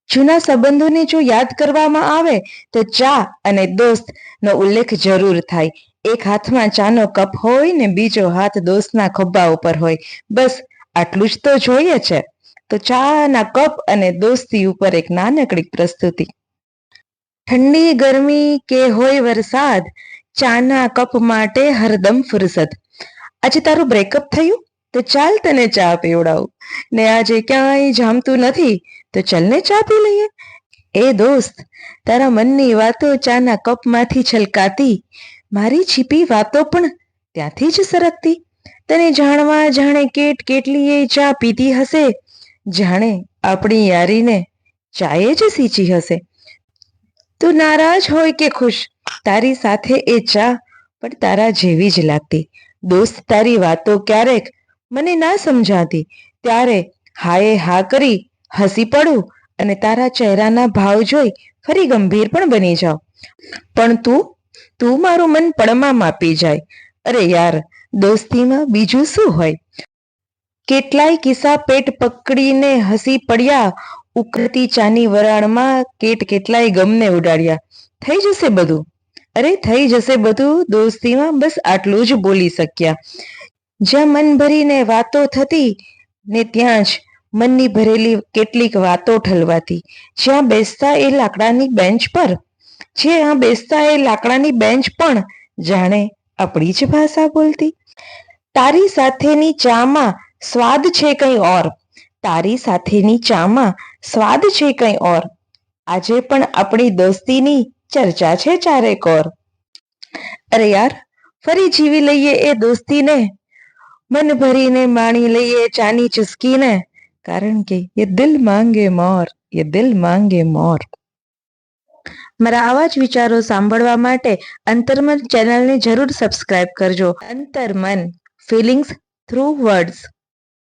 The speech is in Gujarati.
જૂના સંબંધોને જો યાદ કરવામાં આવે તો ચા અને દોસ્તનો ઉલ્લેખ જરૂર થાય. એક હાથમાં ચાનો કપ હોય ને બીજો હાથ દોસ્તના ખભા ઉપર હોય. બસ આટલું જ તો જોઈએ છે. તો ચાના કપ અને દોસ્તી ઉપર એક નાનકડી પ્રસ્તુતિ. ઠંડી ગરમી કે હોય વરસાદ, ચાના કપ માટે હરદમ ફુરસદ. આજે તારું બ્રેકઅપ થયું તો ચાલ તને ચા પીવડાવું, ને આજે ક્યાંય જામતું નથી તો ચલ ને ચા પી લઈએ. એ દોસ્ત, તારા મનની વાતો ચાના કપમાંથી છલકાતી, મારી છીપી વાતો પણ ત્યાંથી જ સરકતી. તને જાણવા જાણે કેટલીય ચા પીતી હશે, જાણે આપણી યારીને ચાએ જ સીંચી હશે. તું નારાજ હોય કે ખુશ, તારી સાથે એ ચા પણ તારા જેવી જ લાગતી. દોસ્ત, તારી વાતો ક્યારેક મને ના સમજાતી, ત્યારે હાએ હા કરી હસી પડું અને તારા ચહેરાના ભાવ જોઈ ફરી ગંભીર પણ બની જાઉં. પણ તું મારું મન પળમાં માપી જાય. અરે યાર, દોસ્તીમાં બીજું શું હોય? કેટલાય કિસ્સા પેટ પકડીને હસી પડ્યા, ઉકળતી ચાની વરાળમાં કેટલાય ગમને ઉડાડ્યા. થઈ જશે બધું, અરે થઈ જશે બધું દોસ્તીમાં, બસ આટલું જ બોલી શક્યા. જ્યાં મન ભરીને વાતો થતી ને ત્યાં જ મનની ભરેલી કેટલીક વાતો ઠલવાતી. જ્યાં બેસતા એ લાકડાની બેન્ચ પણ જાણે આપણી જ ભાષા બોલતી. તારી સાથેની ચામાં સ્વાદ છે કંઈ ઓર, તારી સાથેની ચામાં સ્વાદ છે કંઈ ઓર. આજે પણ આપણી દોસ્તીની ચર્ચા છે ચારેકોર. અરે યાર, ફરી જીવી લઈએ એ દોસ્તીને, મન ભરીને માણી લઈએ ચાની ચુસ્કીને, કારણ કે યે દિલ માંગે મોર, યે દિલ માંગે મોર. મારા આવા જ વિચારો સાંભળવા માટે અંતર્મન ચેનલને જરૂર સબસ્ક્રાઇબ કરજો. અંતર્મન, ફિલિંગ્સ થ્રુ વર્ડ્સ.